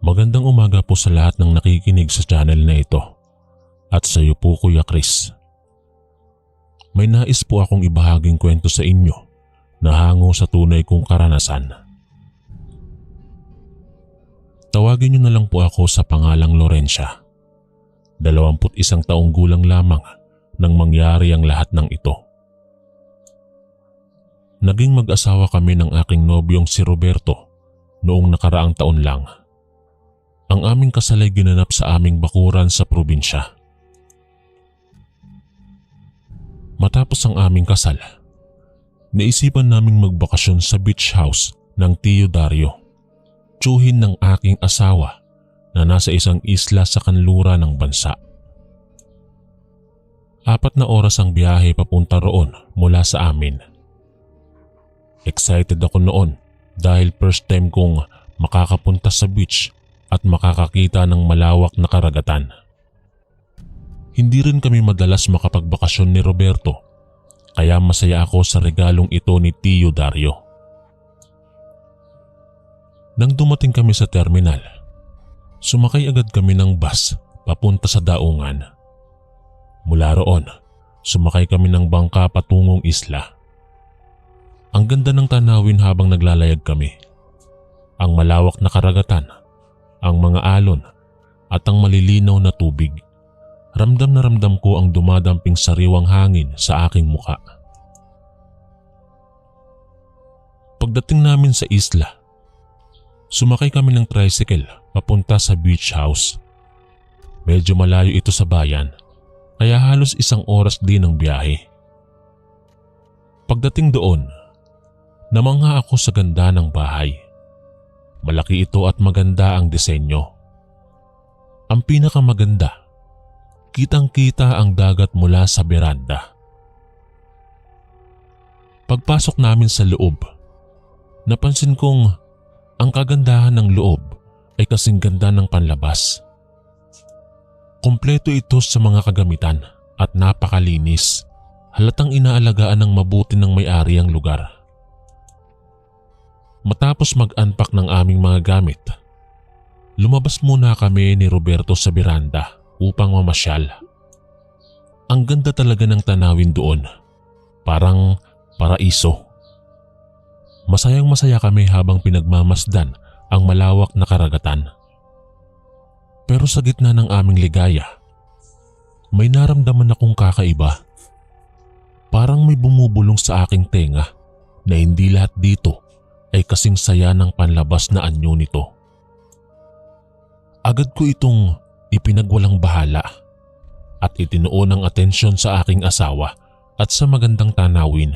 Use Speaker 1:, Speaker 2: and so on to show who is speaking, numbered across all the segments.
Speaker 1: Magandang umaga po sa lahat ng nakikinig sa channel na ito at sa iyo po Kuya Chris. May nais po akong ibahaging kwento sa inyo na hango sa tunay kong karanasan. Tawagin niyo na lang po ako sa pangalang Lorencia. 21 taong gulang lamang nang mangyari ang lahat ng ito. Naging mag-asawa kami ng aking nobyong si Roberto noong nakaraang taon lang. Ang aming kasal ay ginanap sa aming bakuran sa probinsya. Matapos ang aming kasal, naisipan naming magbakasyon sa beach house ng Tío Dario, tiyuhin ng aking asawa na nasa isang isla sa kanluran ng bansa. 4 na oras ang biyahe papunta roon mula sa amin. Excited ako noon dahil first time kong makakapunta sa beach at makakakita ng malawak na karagatan. Hindi rin kami madalas makapagbakasyon ni Roberto, kaya masaya ako sa regalong ito ni Tío Dario. Nang dumating kami sa terminal, sumakay agad kami ng bus papunta sa daungan. Mula roon, sumakay kami ng bangka patungong isla. Ang ganda ng tanawin habang naglalayag kami. Ang malawak na karagatan, ang mga alon at ang malilinaw na tubig. Ramdam na ramdam ko ang dumadamping sariwang hangin sa aking muka. Pagdating namin sa isla, sumakay kami ng tricycle papunta sa beach house. Medyo malayo ito sa bayan, kaya halos 1 oras din ang biyahe. Pagdating doon, namangha ako sa ganda ng bahay. Malaki ito at maganda ang disenyo. Ang pinakamaganda, kitang-kita ang dagat mula sa beranda. Pagpasok namin sa loob, napansin kong ang kagandahan ng loob ay kasing ganda ng panlabas. Kompleto ito sa mga kagamitan at napakalinis. Halatang inaalagaan ng mabuti ng may-ari ang lugar. Matapos mag-unpack ng aming mga gamit, lumabas muna kami ni Roberto sa beranda upang mamasyal. Ang ganda talaga ng tanawin doon, parang paraiso. Masayang-masaya kami habang pinagmamasdan ang malawak na karagatan. Pero sa gitna ng aming ligaya, may naramdaman akong kakaiba. Parang may bumubulong sa aking tenga na hindi lahat dito ay kasing saya ng panlabas na anyo nito. Agad ko itong ipinagwalang bahala at itinuon ang atensyon sa aking asawa at sa magandang tanawin.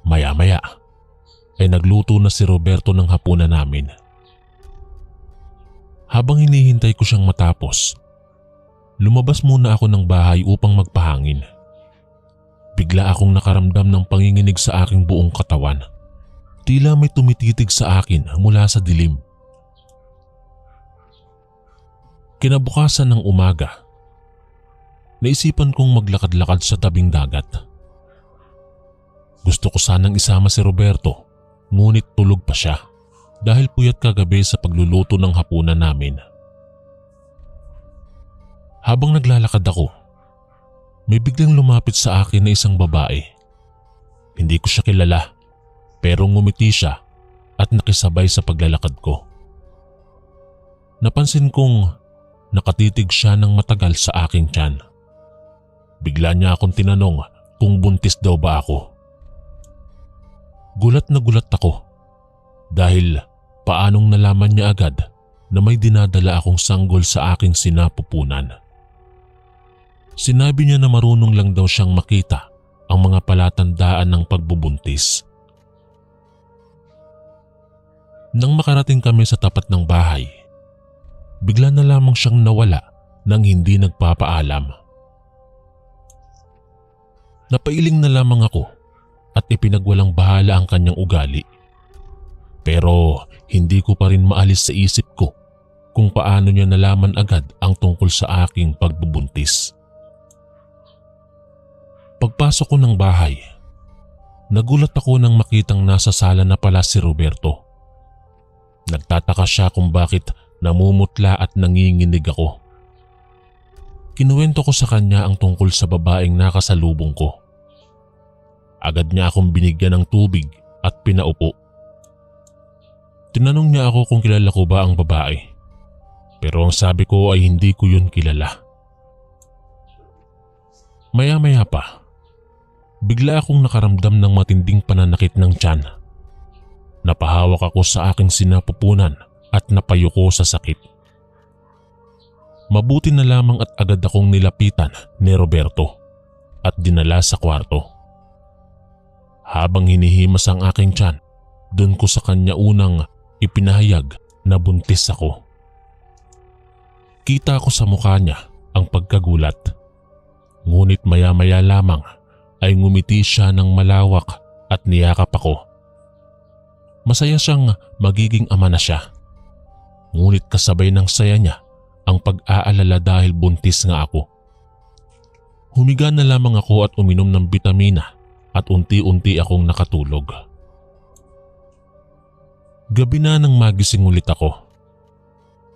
Speaker 1: Maya-maya ay nagluto na si Roberto ng hapunan namin. Habang hinihintay ko siyang matapos, lumabas muna ako ng bahay upang magpahangin. Bigla akong nakaramdam ng panginginig sa aking buong katawan. Tila may tumititig sa akin mula sa dilim. Kinabukasan ng umaga, naisipan kong maglakad-lakad sa tabing dagat. Gusto ko sanang isama si Roberto, ngunit tulog pa siya dahil puyat kagabi sa pagluluto ng hapunan namin. Habang naglalakad ako, may biglang lumapit sa akin na isang babae. Hindi ko siya kilala. Pero ngumiti siya at nakisabay sa paglalakad ko. Napansin kong nakatitig siya ng matagal sa aking tiyan. Bigla niya akong tinanong kung buntis daw ba ako. Gulat na gulat ako dahil paanong nalaman niya agad na may dinadala akong sanggol sa aking sinapupunan. Sinabi niya na marunong lang daw siyang makita ang mga palatandaan ng pagbubuntis. Nang makarating kami sa tapat ng bahay, bigla na lamang siyang nawala nang hindi nagpapaalam. Napailing na lamang ako at ipinagwalang bahala ang kanyang ugali. Pero hindi ko pa rin maalis sa isip ko kung paano niya nalaman agad ang tungkol sa aking pagbubuntis. Pagpasok ko ng bahay, nagulat ako nang makitang nasa sala na pala si Roberto. Nagtataka siya kung bakit namumutla at nanginginig ako. Kinuwento ko sa kanya ang tungkol sa babaeng nakasalubong ko. Agad niya akong binigyan ng tubig at pinaupo. Tinanong niya ako kung kilala ko ba ang babae. Pero ang sabi ko ay hindi ko yun kilala. Maya-maya pa, bigla akong nakaramdam ng matinding pananakit ng tiyan. Napahawak ako sa aking sinapupunan at napayuko sa sakit. Mabuti na lamang at agad akong nilapitan ni Roberto at dinala sa kwarto. Habang hinihimas ang aking tiyan, doon ko sa kanya unang ipinahayag na buntis ako. Kita ko sa mukha niya ang pagkagulat. Ngunit maya-maya lamang ay ngumiti siya ng malawak at niyakap ako. Masaya siyang magiging ama na siya. Ngunit kasabay ng saya niya ang pag-aalala dahil buntis nga ako. Humiga na lamang ako at uminom ng bitamina at unti-unti akong nakatulog. Gabi na nang magising ulit ako.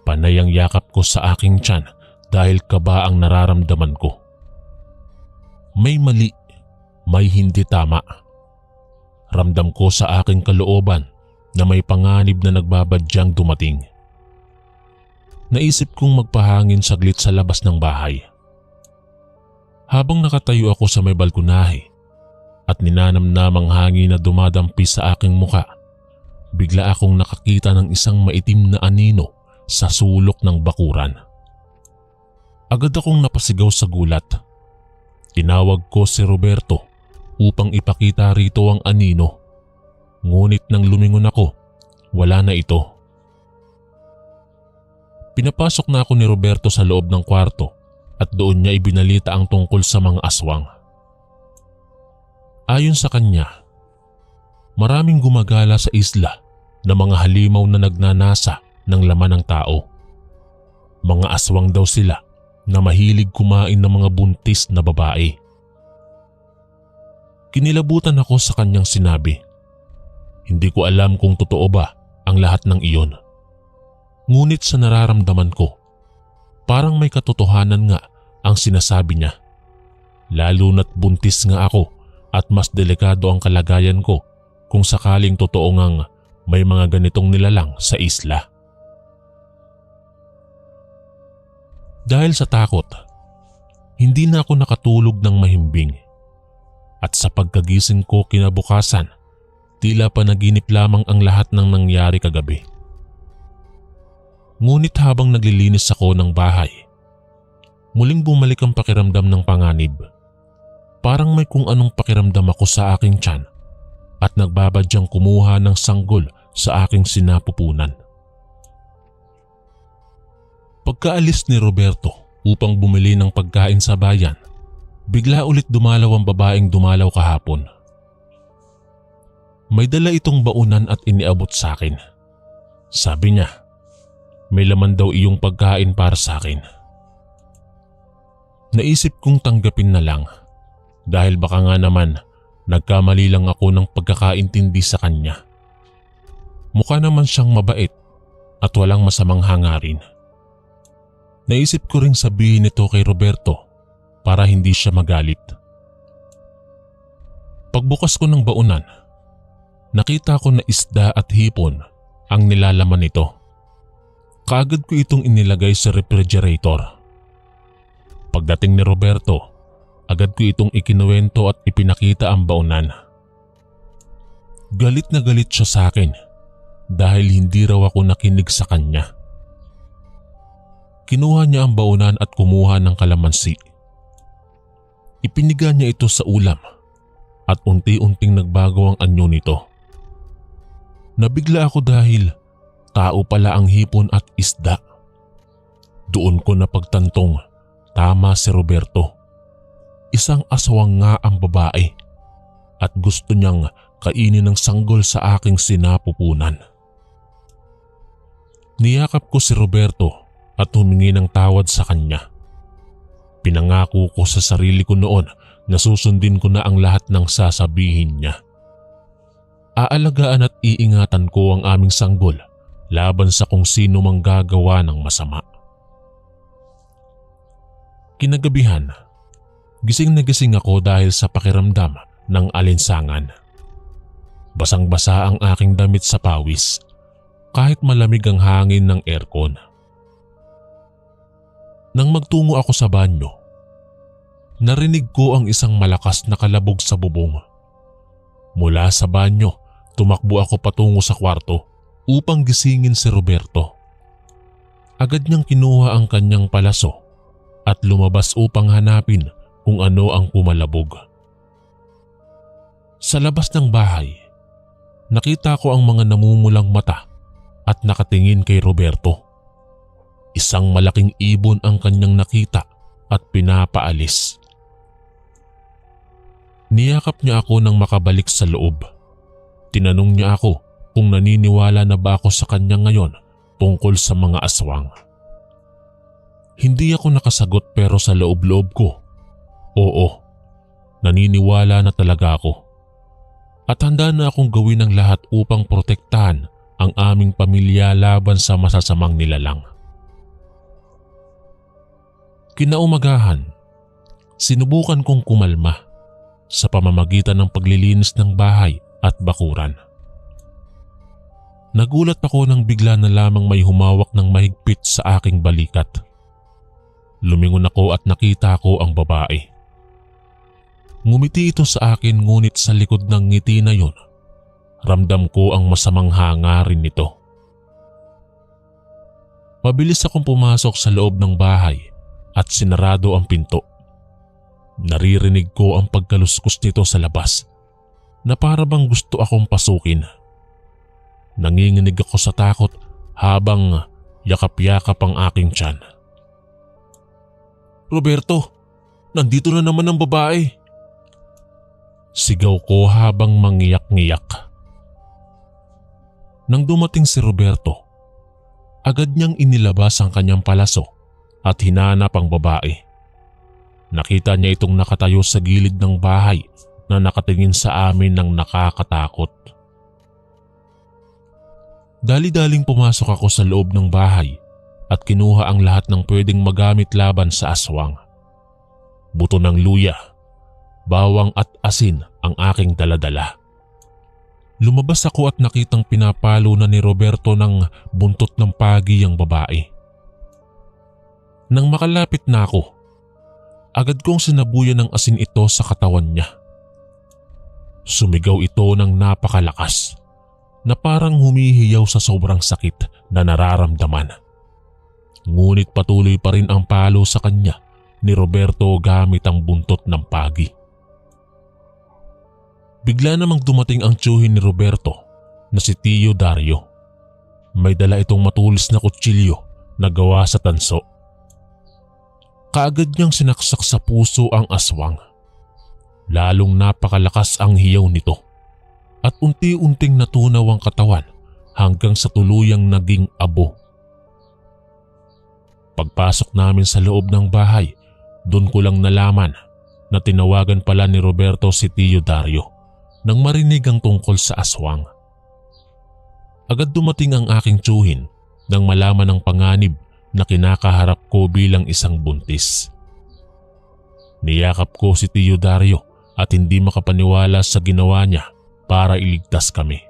Speaker 1: Panay ang yakap ko sa aking tiyan dahil kaba ang nararamdaman ko. May mali, may hindi tama. Ramdam ko sa aking kalooban na may panganib na nagbabadyang dumating. Naisip kong magpahangin saglit sa labas ng bahay. Habang nakatayo ako sa may balkonahe at ninanamnam ang hangin na dumadampi sa aking muka, bigla akong nakakita ng isang maitim na anino sa sulok ng bakuran. Agad akong napasigaw sa gulat. Tinawag ko si Roberto upang ipakita rito ang anino. Ngunit nang lumingon ako, wala na ito. Pinapasok na ako ni Roberto sa loob ng kwarto at doon niya ibinalita ang tungkol sa mga aswang. Ayon sa kanya, maraming gumagala sa isla na mga halimaw na nagnanasa ng laman ng tao. Mga aswang daw sila na mahilig kumain ng mga buntis na babae. Kinilabutan ako sa kanyang sinabi. Hindi ko alam kung totoo ba ang lahat ng iyon. Ngunit sa nararamdaman ko, parang may katotohanan nga ang sinasabi niya. Lalo na't buntis nga ako at mas delikado ang kalagayan ko kung sakaling totoo ngang may mga ganitong nilalang sa isla. Dahil sa takot, hindi na ako nakatulog ng mahimbing. At sa pagkagising ko kinabukasan, tila panaginip lamang ang lahat ng nangyari kagabi. Ngunit habang naglilinis ako ng bahay, muling bumalik ang pakiramdam ng panganib. Parang may kung anong pakiramdam ako sa aking tiyan at nagbabadyang kumuha ng sanggol sa aking sinapupunan. Pagkaalis ni Roberto upang bumili ng pagkain sa bayan, bigla ulit dumalaw ang babaeng dumalaw kahapon. May dala itong baunan at iniabot sa akin. Sabi niya, may laman daw iyong pagkain para sa akin. Naisip kong tanggapin na lang dahil baka nga naman nagkamali lang ako ng pagkakaintindi sa kanya. Mukha naman siyang mabait at walang masamang hangarin. Naisip ko ring sabihin ito kay Roberto para hindi siya magalit. Pagbukas ko ng baunan, nakita ko na isda at hipon ang nilalaman nito. Kaagad ko itong inilagay sa refrigerator. Pagdating ni Roberto, agad ko itong ikinuwento at ipinakita ang baunan. Galit na galit siya sa akin dahil hindi raw ako nakinig sa kanya. Kinuha niya ang baunan at kumuha ng kalamansi. Ipiniga niya ito sa ulam at unti-unting nagbago ang anyo nito. Nabigla ako dahil tao pala ang hipon at isda. Doon ko napagtantong tama si Roberto. Isang aswang nga ang babae at gusto niyang kainin ng sanggol sa aking sinapupunan. Niyakap ko si Roberto at humingi ng tawad sa kanya. Pinangako ko sa sarili ko noon na susundin ko na ang lahat ng sasabihin niya. Aalagaan at iingatan ko ang aming sanggol laban sa kung sino mang gagawa ng masama. Kinagabihan, gising na gising ako dahil sa pakiramdam ng alinsangan. Basang-basa ang aking damit sa pawis kahit malamig ang hangin ng aircon. Nang magtungo ako sa banyo, narinig ko ang isang malakas na kalabog sa bubong. Mula sa banyo, tumakbo ako patungo sa kwarto upang gisingin si Roberto. Agad niyang kinuha ang kanyang palaso at lumabas upang hanapin kung ano ang pumalabog. Sa labas ng bahay, nakita ko ang mga namumulang mata at nakatingin kay Roberto. Isang malaking ibon ang kanyang nakita at pinapaalis. Niyakap niya ako nang makabalik sa loob. Tinanong niya ako kung naniniwala na ba ako sa kanya ngayon tungkol sa mga aswang. Hindi ako nakasagot pero sa loob-loob ko, oo, naniniwala na talaga ako. At handa na akong gawin ang lahat upang protektahan ang aming pamilya laban sa masasamang nilalang. Kinaumagahan, sinubukan kong kumalma sa pamamagitan ng paglilinis ng bahay at bakuran. Nagulat ako nang bigla na lamang may humawak ng mahigpit sa aking balikat. Lumingon ako at nakita ko ang babae. Ngumiti ito sa akin ngunit sa likod ng ngiti na yon, ramdam ko ang masamang hangarin nito. Mabilis akong pumasok sa loob ng bahay at sinarado ang pinto. Naririnig ko ang pagkaluskos nito sa labas na para bang gusto akong pasukin. Nanginginig ako sa takot habang yakap-yakap ang aking tiyan. "Roberto, nandito na naman ang babae!" Sigaw ko habang mangiyak-ngiyak. Nang dumating si Roberto, agad niyang inilabas ang kanyang palaso at hinanap ang babae. Nakita niya itong nakatayo sa gilid ng bahay na nakatingin sa amin ng nakakatakot. Dali-daling pumasok ako sa loob ng bahay at kinuha ang lahat ng pwedeng magamit laban sa aswang. Buto ng luya, bawang at asin ang aking daladala. Lumabas ako at nakitang pinapalo na ni Roberto ng buntot ng pagi ang babae. Nang makalapit na ako, agad kong sinabuyan ng asin ito sa katawan niya. Sumigaw ito ng napakalakas na parang humihiyaw sa sobrang sakit na nararamdaman. Ngunit patuloy pa rin ang palo sa kanya ni Roberto gamit ang buntot ng pagi. Bigla namang dumating ang tiyuhin ni Roberto na si Tio Dario. May dala itong matulis na kutsilyo na gawa sa tanso. Kaagad niyang sinaksak sa puso ang aswang. Lalong napakalakas ang hiyaw nito at unti-unting natunaw ang katawan hanggang sa tuluyang naging abo. Pagpasok namin sa loob ng bahay, doon ko lang nalaman na tinawagan pala ni Roberto si Tio Dario nang marinig ang tungkol sa aswang. Agad dumating ang aking tiyuhin nang malaman ang panganib na kinakaharap ko bilang isang buntis. Niyakap ko si Tio Dario at hindi makapaniwala sa ginawa niya para iligtas kami.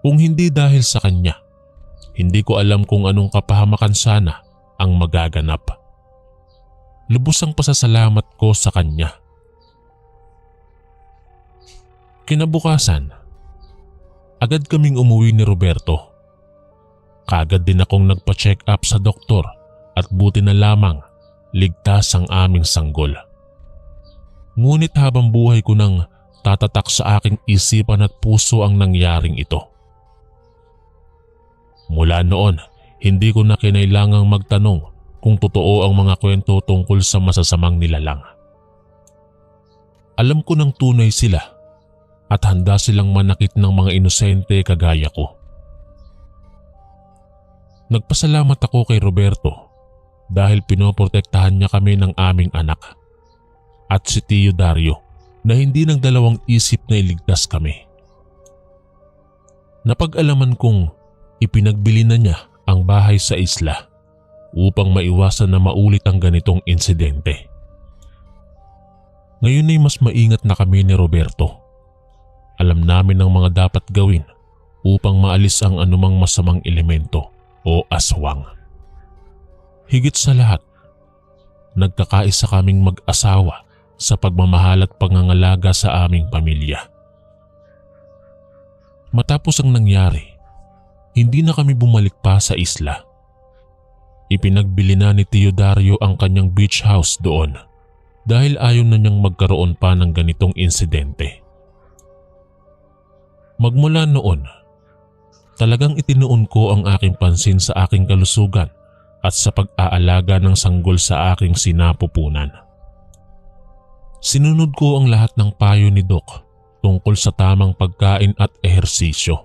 Speaker 1: Kung hindi dahil sa kanya, hindi ko alam kung anong kapahamakan sana ang magaganap. Lubos ang pasasalamat ko sa kanya. Kinabukasan, agad kaming umuwi ni Roberto. Kaagad din akong nagpa-check up sa doktor at buti na lamang ligtas ang aming sanggol. Ngunit habang buhay ko nang tatatak sa aking isipan at puso ang nangyaring ito. Mula noon, hindi ko na kinailangang magtanong kung totoo ang mga kwento tungkol sa masasamang nilalang. Alam ko nang tunay sila at handa silang manakit ng mga inosente kagaya ko. Nagpasalamat ako kay Roberto dahil pinoprotektahan niya kami ng aming anak at si Tio Dario na hindi nagdalawang isip na iligtas kami. Napag-alaman kong ipinagbili na niya ang bahay sa isla upang maiwasan na maulit ang ganitong insidente. Ngayon ay mas maingat na kami ni Roberto. Alam namin ang mga dapat gawin upang maalis ang anumang masamang elemento o aswang. Higit sa lahat, nagkakaisa kaming mag-asawa sa pagmamahal at pangangalaga sa aming pamilya. Matapos ang nangyari, hindi na kami bumalik pa sa isla. Ipinagbili na ni Tio Dario ang kanyang beach house doon dahil ayaw na niyang magkaroon pa ng ganitong insidente. Magmula noon, talagang itinuon ko ang aking pansin sa aking kalusugan at sa pag-aalaga ng sanggol sa aking sinapupunan. Sinunod ko ang lahat ng payo ni Doc tungkol sa tamang pagkain at ehersisyo,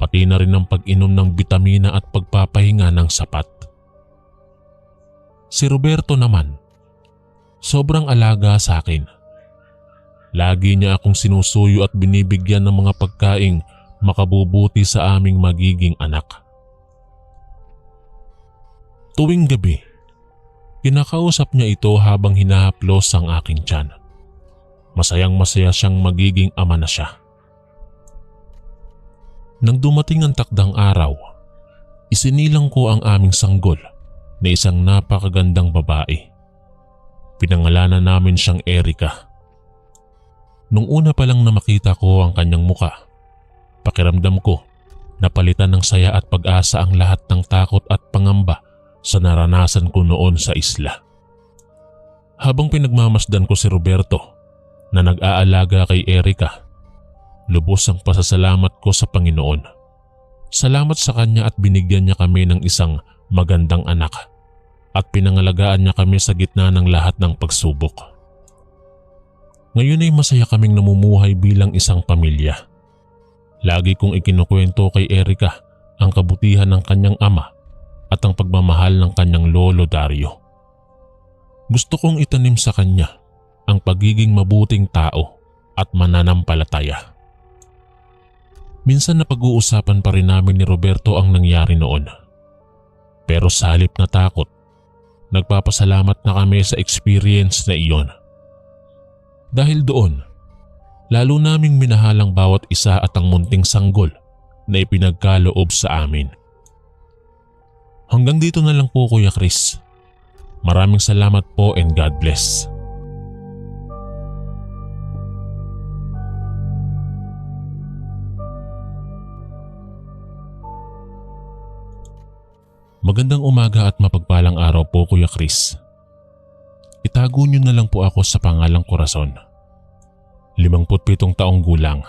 Speaker 1: pati na rin ang pag-inom ng bitamina at pagpapahinga ng sapat. Si Roberto naman, sobrang alaga sa akin. Lagi niya akong sinusuyo at binibigyan ng mga pagkaing makabubuti sa aming magiging anak. Tuwing gabi, kinakausap niya ito habang hinahaplos ang aking tiyan. Masayang masaya siyang magiging ama na siya. Nang dumating ang takdang araw, isinilang ko ang aming sanggol na isang napakagandang babae. Pinangalanan namin siyang Erica. Nung una pa lang na makita ko ang kanyang muka, pakiramdam ko napalitan ng saya at pag-asa ang lahat ng takot at pangamba sa naranasan ko noon sa isla. Habang pinagmamasdan ko si Roberto na nag-aalaga kay Erica, lubos ang pasasalamat ko sa Panginoon. Salamat sa kanya at binigyan niya kami ng isang magandang anak at pinangalagaan niya kami sa gitna ng lahat ng pagsubok. Ngayon ay masaya kaming namumuhay bilang isang pamilya. Lagi kong ikinukwento kay Erica ang kabutihan ng kanyang ama at ang pagmamahal ng kanyang lolo Dario. Gusto kong itanim sa kanya ang pagiging mabuting tao at mananampalataya. Minsan na pag-uusapan pa rin namin ni Roberto ang nangyari noon. Pero sa halip na takot, nagpapasalamat na kami sa experience na iyon. Dahil doon, lalo naming minahal ang bawat isa at ang munting sanggol na ipinagkaloob sa amin. Hanggang dito na lang po, Kuya Chris. Maraming salamat po and God bless. Magandang umaga at mapagpalang araw po, Kuya Chris. Itago niyo na lang po ako sa pangalang Corazon. 57 taong gulang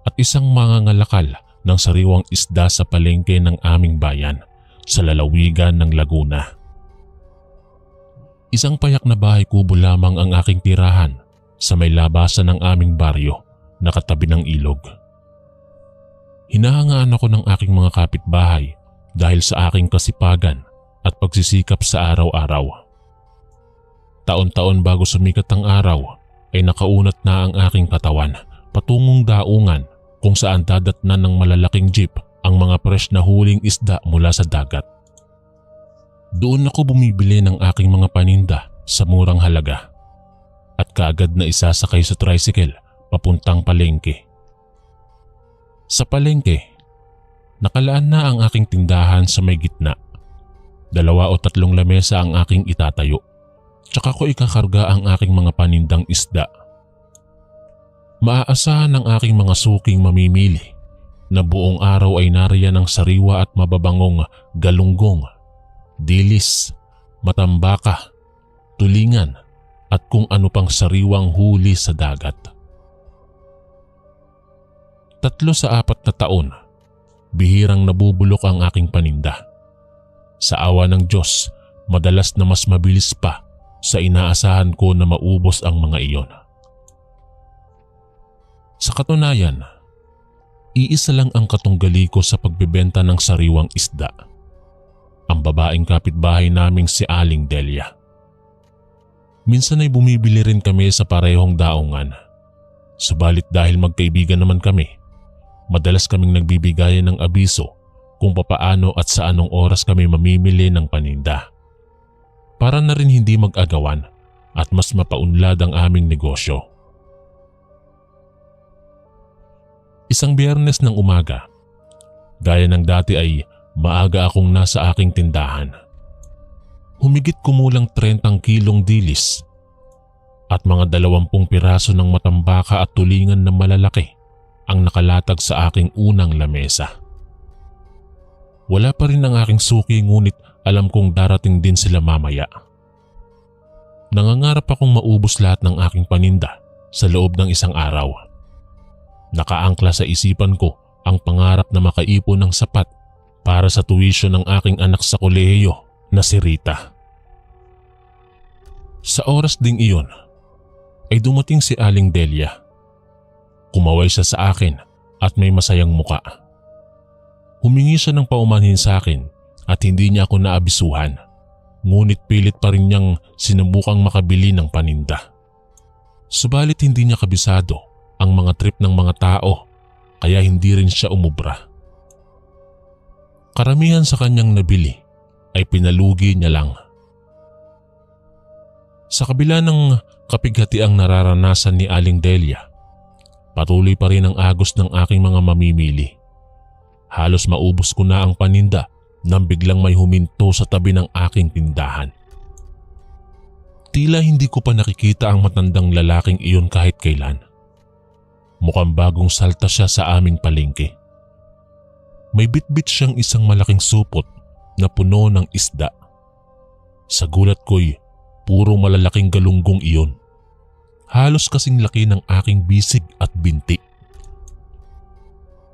Speaker 1: at isang mangangalakal ng sariwang isda sa palengke ng aming bayan sa lalawigan ng Laguna. Isang payak na bahay kubo lamang ang aking tirahan sa may labasan ng aming baryo na katabi ng ilog. Hinahangaan ako ng aking mga kapitbahay dahil sa aking kasipagan at pagsisikap sa araw-araw. Taon-taon bago sumikat ang araw ay nakaunat na ang aking katawan patungong daungan kung saan dadatnan ng malalaking jeep ang mga fresh na huling isda mula sa dagat. Doon ako bumibili ng aking mga paninda sa murang halaga at kaagad na isasakay sa tricycle papuntang palengke. Sa palengke, nakalaan na ang aking tindahan sa may gitna. 2 o 3 lamesa ang aking itatayo, tsaka ko ikakarga ang aking mga panindang isda. Maaasahan ng aking mga suking mamimili na buong araw ay nariyan ang sariwa at mababangong galunggong, dilis, matambaka, tulingan at kung ano pang sariwang huli sa dagat. 3 sa 4 na taon, bihirang nabubulok ang aking paninda. Sa awa ng Diyos, madalas na mas mabilis pa sa inaasahan ko na maubos ang mga iyon. Sa katunayan, iisa lang ang katunggali ko sa pagbebenta ng sariwang isda. Ang babaeng kapitbahay naming si Aling Delia. Minsan ay bumibili rin kami sa parehong daungan. Subalit dahil magkaibigan naman kami, madalas kaming nagbibigayan ng abiso kung papaano at sa anong oras kami mamimili ng paninda. Para na rin hindi mag-agawan at mas mapaunlad ang aming negosyo. Isang Biyernes ng umaga, gaya ng dati ay maaga akong nasa aking tindahan. Humigit kumulang 30 kilong dilis at mga 20 piraso ng matambaka at tulingan na malalaki ang nakalatag sa aking unang lamesa. Wala pa rin ang aking suki ngunit alam kong darating din sila mamaya. Nangangarap akong maubos lahat ng aking paninda sa loob ng isang araw. Nakaangkla sa isipan ko ang pangarap na makaipon ng sapat para sa tuition ng aking anak sa kolehiyo na si Rita. Sa oras ding iyon ay dumating si Aling Delia. Kumaway siya sa akin at may masayang muka. Humingi siya ng paumanhin sa akin at hindi niya ako naabisuhan, ngunit pilit pa rin niyang sinubukang makabili ng paninda. Subalit hindi niya kabisado ang mga trip ng mga tao kaya hindi rin siya umubra. Karamihan sa kanyang nabili ay pinalugi niya lang. Sa kabila ng kapighatiang nararanasan ni Aling Delia, patuloy pa rin ang agos ng aking mga mamimili. Halos maubos ko na ang paninda nang biglang may huminto sa tabi ng aking tindahan. Tila hindi ko pa nakikita ang matandang lalaking iyon kahit kailan. Mukhang bagong salta siya sa aming palengke. May bitbit siyang isang malaking supot na puno ng isda. Sa gulat ko'y puro malalaking galunggong iyon. Halos kasing laki ng aking bisig at binti.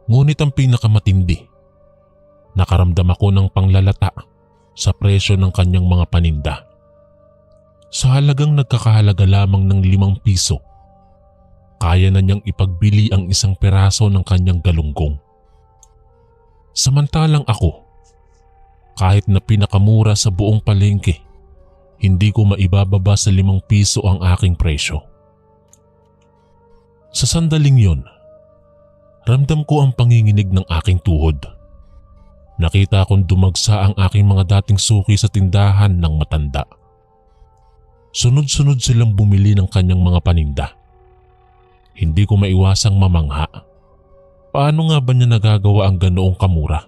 Speaker 1: Ngunit ang pinakamatindi, nakaramdam ako ng panglalata sa presyo ng kanyang mga paninda. Sa halagang nagkakahalaga lamang ng 5 piso, kaya na niyang ipagbili ang isang peraso ng kanyang galunggong. Samantalang ako, kahit na pinakamura sa buong palengke, hindi ko maibababa sa 5 piso ang aking presyo. Sa sandaling yon, ramdam ko ang panginginig ng aking tuhod. Nakita kong dumagsa ang aking mga dating suki sa tindahan ng matanda. Sunod-sunod silang bumili ng kanyang mga paninda. Hindi ko maiwasang mamangha. Paano nga ba niya nagagawa ang ganoong kamura?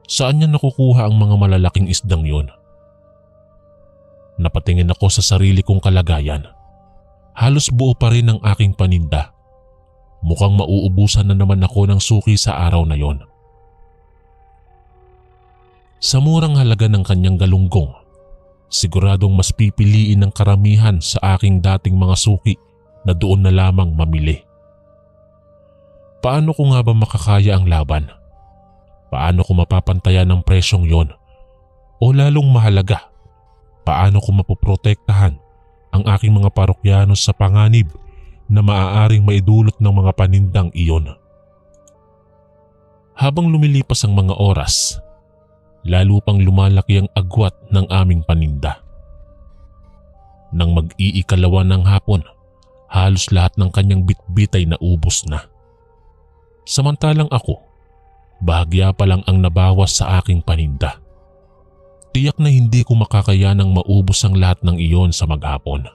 Speaker 1: Saan niya nakukuha ang mga malalaking isdang yon? Napatingin ako sa sarili kong kalagayan. Halos buo pa rin ang aking paninda. Mukhang mauubusan na naman ako ng suki sa araw na yon. Sa murang halaga ng kanyang galunggong, siguradong mas pipiliin ng karamihan sa aking dating mga suki na doon na lamang mamili. Paano ko nga ba makakaya ang laban? Paano ko mapapantayan ang presyong yon? O lalong mahalaga, paano ko mapoprotektahan ang aking mga parokyano sa panganib na maaaring maidulot ng mga panindang iyon? Habang lumilipas ang mga oras, lalo pang lumalaki ang agwat ng aming paninda. Nang mag-iikalawa ng hapon, halos lahat ng kanyang bitbit ay naubos na. Samantalang ako, bahagya pa lang ang nabawas sa aking paninda. Tiyak na hindi ko makakayanang maubos ang lahat ng iyon sa maghapon.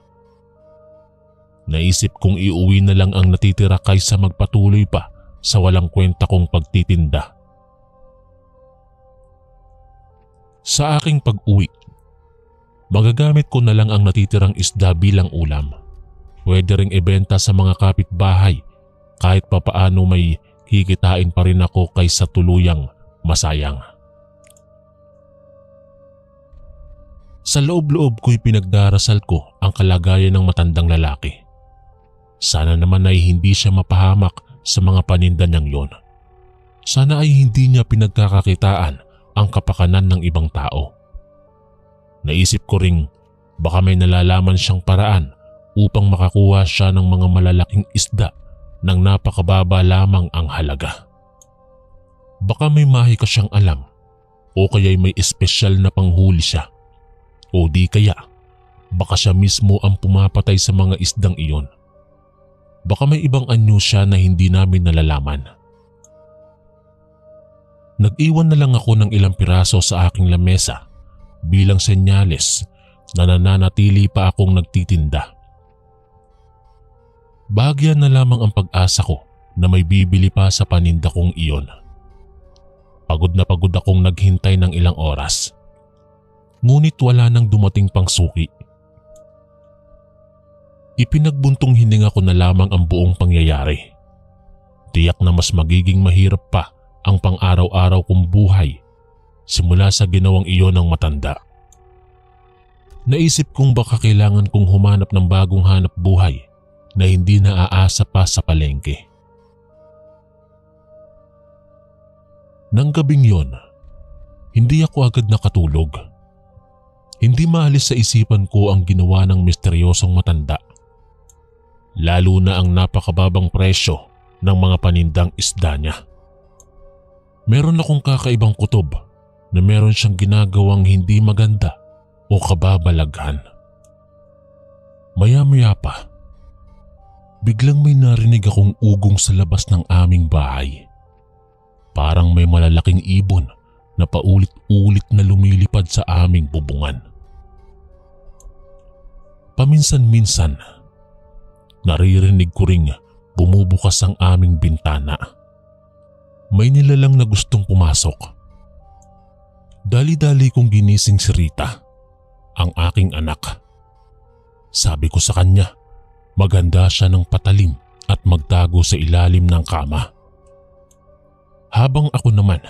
Speaker 1: Naisip kong iuwi na lang ang natitira kaysa magpatuloy pa sa walang kwenta kong pagtitinda. Sa aking pag-uwi, magagamit ko na lang ang natitirang isda bilang ulam. Pwede ring ibenta sa mga kapitbahay kahit papaano may kikitain pa rin ako kaysa tuluyang masayang. Sa loob-loob ko'y pinagdarasal ko ang kalagayan ng matandang lalaki. Sana naman ay hindi siya mapahamak sa mga paninda niyang yon. Sana ay hindi niya pinagkakakitaan ang kapakanan ng ibang tao. Naisip ko ring baka may nalalaman siyang paraan upang makakuha siya ng mga malalaking isda nang napakababa lamang ang halaga. Baka may mahika siyang alam o kaya'y may espesyal na panghuli siya. O di kaya, baka siya mismo ang pumapatay sa mga isdang iyon. Baka may ibang anyo siya na hindi namin nalalaman. Nag-iwan na lang ako ng ilang piraso sa aking lamesa bilang senyales na nananatili pa akong nagtitinda. Bahagya na lamang ang pag-asa ko na may bibili pa sa paninda kong iyon. Pagod na pagod akong naghintay ng ilang oras. Ngunit wala nang dumating pang suki. Ipinagbuntong hininga ko na lamang ang buong pangyayari. Tiyak na mas magiging mahirap pa ang pang-araw-araw kong buhay simula sa ginawang iyon ng matanda. Naisip kong baka kailangan kong humanap ng bagong hanap buhay na hindi naaasa pa sa palengke. Nang gabing yon, hindi ako agad nakatulog. Hindi maalis sa isipan ko ang ginawa ng misteryosong matanda. Lalo na ang napakababang presyo ng mga panindang isda niya. Meron akong kakaibang kutob na meron siyang ginagawang hindi maganda o kababalaghan. Maya-maya pa, biglang may narinig akong ugong sa labas ng aming bahay. Parang may malalaking ibon na paulit-ulit na lumilipad sa aming bubungan. Paminsan-minsan, naririnig ko ring bumubukas ang aming bintana. May nilalang na gustong pumasok. Dali-dali kong ginising si Rita, ang aking anak. Sabi ko sa kanya, maganda siya ng patalim at magtago sa ilalim ng kama. Habang ako naman,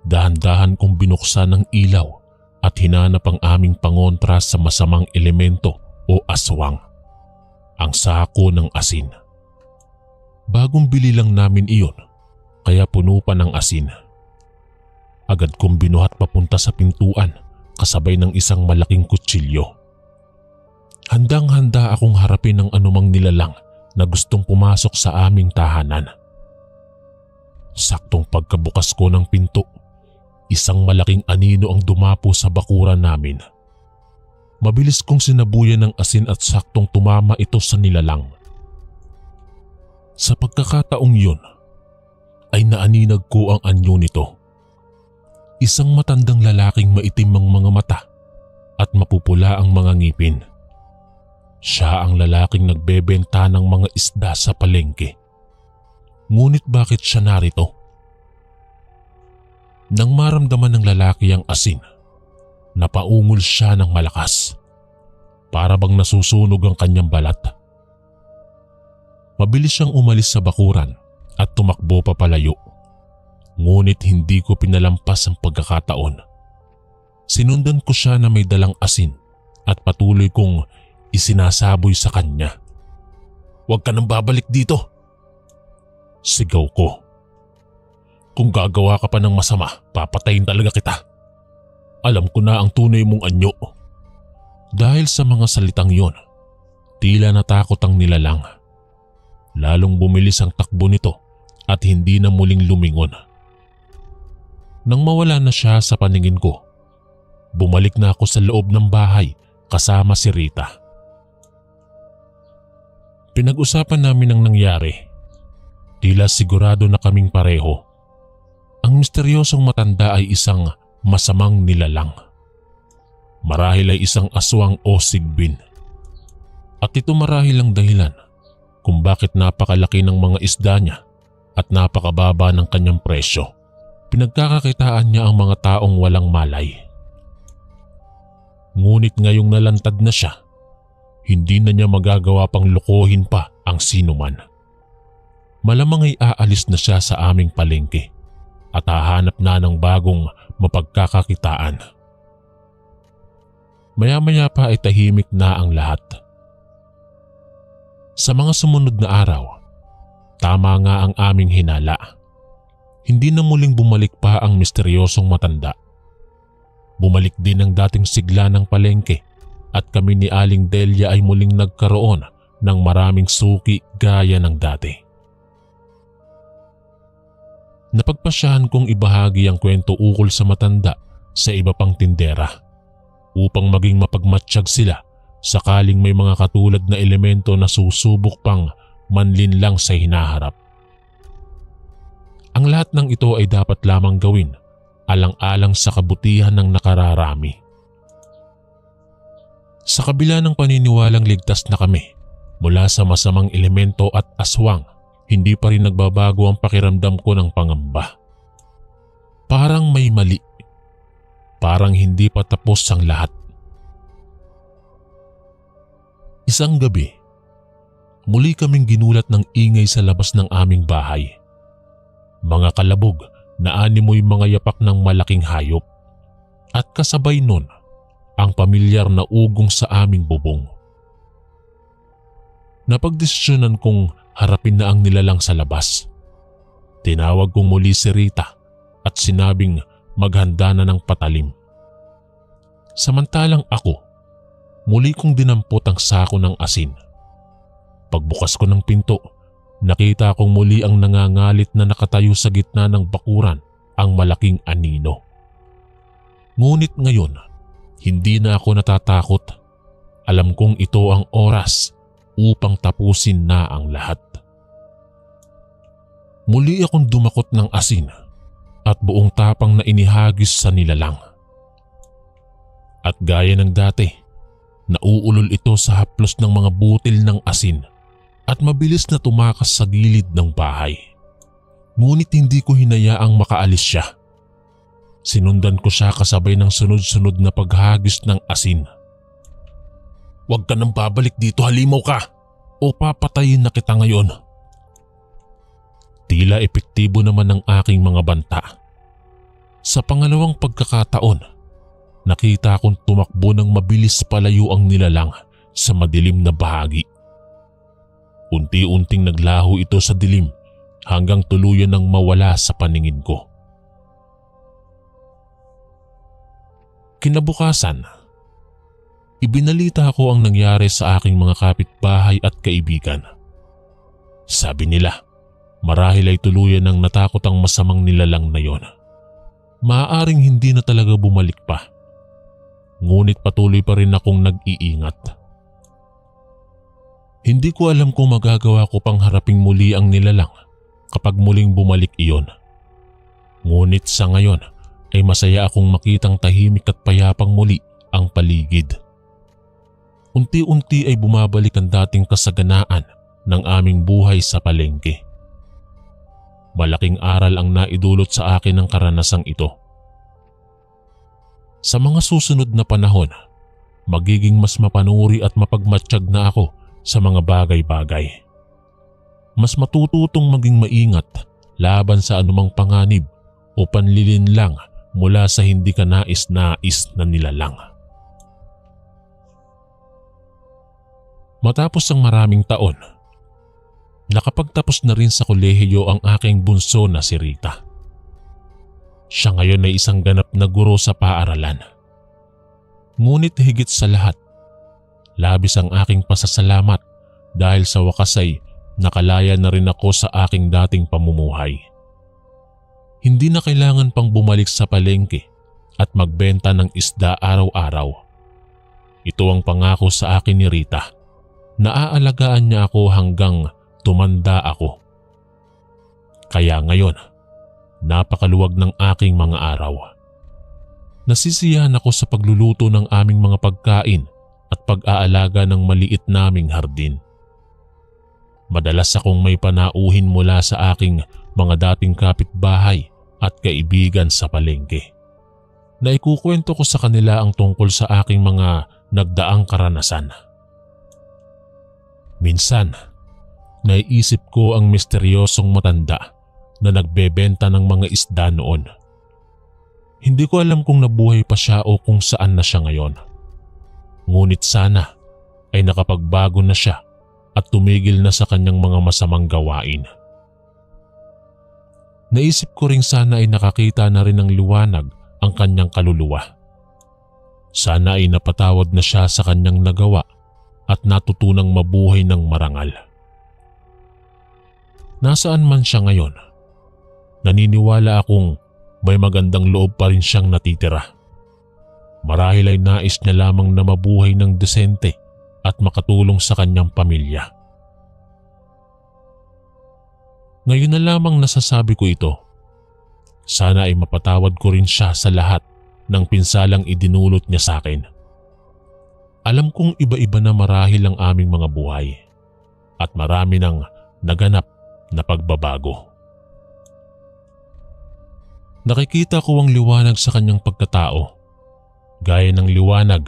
Speaker 1: dahan-dahan kong binuksan ang ilaw at hinanap ang aming pangontra sa masamang elemento o aswang, ang sako ng asin. Bagong bili lang namin iyon, kaya puno pa ng asin. Agad kong binuhat papunta sa pintuan kasabay ng isang malaking kutsilyo. Handang-handa akong harapin ang anumang nilalang na gustong pumasok sa aming tahanan. Saktong pagkabukas ko ng pinto, isang malaking anino ang dumapo sa bakuran namin. Mabilis kong sinabuyan ng asin at saktong tumama ito sa nilalang. Sa pagkakataong yun, ay naaninag ko ang anyo nito. Isang matandang lalaking maitim ang mga mata at mapupula ang mga ngipin. Siya ang lalaking nagbebenta ng mga isda sa palengke. Ngunit bakit siya narito? Nang maramdaman ng lalaki ang asin, napaungol siya ng malakas. Para bang nasusunog ang kanyang balat. Mabilis siyang umalis sa bakuran at tumakbo papalayo. Ngunit hindi ko pinalampas ang pagkakataon. Sinundan ko siya na may dalang asin at patuloy kong isinasaboy sa kanya. "Huwag ka nang babalik dito!" Sigaw ko. "Kung gagawa ka pa ng masama, papatayin talaga kita. Alam ko na ang tunay mong anyo." Dahil sa mga salitang yon, tila natakot ang nilalang. Lalong bumilis ang takbo nito at hindi na muling lumingon. Nang mawala na siya sa paningin ko, bumalik na ako sa loob ng bahay kasama si Rita. Pinag-usapan namin ang nangyari. Tila sigurado na kaming pareho. Ang misteryosong matanda ay isang masamang nilalang. Marahil ay isang aswang o sigbin. At ito marahil ang dahilan kung bakit napakalaki ng mga isda niya at napakababa ng kanyang presyo. Pinagkakakitaan niya ang mga taong walang malay. Ngunit ngayong nalantad na siya, hindi na niya magagawa pang lokohin pa ang sinuman. Malamang ay aalis na siya sa aming palengke at hahanap na ng bagong mapagkakakitaan. Maya-maya pa ay tahimik na ang lahat. Sa mga sumunod na araw, tama nga ang aming hinala. Hindi na muling bumalik pa ang misteryosong matanda. Bumalik din ang dating sigla ng palengke at kami ni Aling Delia ay muling nagkaroon ng maraming suki gaya ng dati. Napagpasyahan kong ibahagi ang kwento ukol sa matanda sa iba pang tindera upang maging mapagmatsyag sila sakaling may mga katulad na elemento na susubok pang manlinlang sa hinaharap. Ang lahat ng ito ay dapat lamang gawin alang-alang sa kabutihan ng nakararami. Sa kabila ng paniniwalang ligtas na kami mula sa masamang elemento at aswang, hindi pa rin nagbabago ang pakiramdam ko ng pangamba. Parang may mali. Parang hindi pa tapos ang lahat. Isang gabi, muli kaming ginulat ng ingay sa labas ng aming bahay. Mga kalabog na animoy mga yapak ng malaking hayop. At kasabay nun, ang pamilyar na ugong sa aming bubong. Napagdesisyonan kong harapin na ang nilalang sa labas. Tinawag kong muli si Rita at sinabing maghanda na ng patalim. Samantalang ako, muli kong dinampot ang sako ng asin. Pagbukas ko ng pinto, nakita kong muli ang nangangalit na nakatayo sa gitna ng bakuran ang malaking anino. Ngunit ngayon, hindi na ako natatakot. Alam kong ito ang oras upang tapusin na ang lahat. Muli akong dumakot ng asin at buong tapang na inihagis sa nilalang. At gaya ng dati, nauulol ito sa haplos ng mga butil ng asin at mabilis na tumakas sa gilid ng bahay. Ngunit hindi ko hinayaang makaalis siya. Sinundan ko siya kasabay ng sunod-sunod na paghagis ng asin. "Huwag ka nang babalik dito, halimaw ka! O papatayin na kita ngayon." Tila epektibo naman ang aking mga banta. Sa pangalawang pagkakataon, nakita kong tumakbo ng mabilis palayo ang nilalang sa madilim na bahagi. Unti-unting naglaho ito sa dilim hanggang tuluyan nang mawala sa paningin ko. Kinabukasan, ibinalita ko ang nangyari sa aking mga kapitbahay at kaibigan. Sabi nila, marahil ay tuluyan ng natakot ang masamang nilalang na yon. Maaaring hindi na talaga bumalik pa. Ngunit patuloy pa rin akong nag-iingat. Hindi ko alam kung magagawa ko pang haraping muli ang nilalang kapag muling bumalik iyon. Ngunit sa ngayon ay masaya akong makitang tahimik at payapang muli ang paligid. Unti-unti ay bumabalik ang dating kasaganaan ng aming buhay sa palengke. Malaking aral ang naidulot sa akin ng karanasang ito. Sa mga susunod na panahon, magiging mas mapanuri at mapagmatsyag na ako sa mga bagay-bagay. Mas matututong maging maingat laban sa anumang panganib o panlilinlang mula sa hindi ka nais-nais na nilalang. Matapos ang maraming taon, nakapagtapos na rin sa kolehiyo ang aking bunso na si Rita. Siya ngayon ay isang ganap na guro sa paaralan. Ngunit higit sa lahat, labis ang aking pasasalamat dahil sa wakas ay nakalaya na rin ako sa aking dating pamumuhay. Hindi na kailangan pang bumalik sa palengke at magbenta ng isda araw-araw. Ito ang pangako sa akin ni Rita. Naaalagaan niya ako hanggang tumanda ako. Kaya ngayon, napakaluwag ng aking mga araw. Nasisiyahan ako sa pagluluto ng aming mga pagkain at pag-aalaga ng maliit naming hardin. Madalas akong may panauhin mula sa aking mga dating kapitbahay at kaibigan sa palengke. Naikukwento ko sa kanila ang tungkol sa aking mga nagdaang karanasan. Minsan, naiisip ko ang misteryosong matanda na nagbebenta ng mga isda noon. Hindi ko alam kung nabuhay pa siya o kung saan na siya ngayon. Ngunit sana ay nakapagbago na siya at tumigil na sa kanyang mga masamang gawain. Naisip ko ring sana ay nakakita na rin ng liwanag ang kanyang kaluluwa. Sana ay napatawad na siya sa kanyang nagawa at natutunang mabuhay ng marangal. Nasaan man siya ngayon, naniniwala akong may magandang loob pa rin siyang natitira. Marahil ay nais niya lamang na mabuhay ng desente at makatulong sa kanyang pamilya. Ngayon na lamang nasasabi ko ito. Sana ay mapatawad ko rin siya sa lahat ng pinsalang idinulot niya sa akin. Alam kong iba-iba na marahil ang aming mga buhay at marami nang naganap na pagbabago. Nakikita ko ang liwanag sa kanyang pagkatao, gaya ng liwanag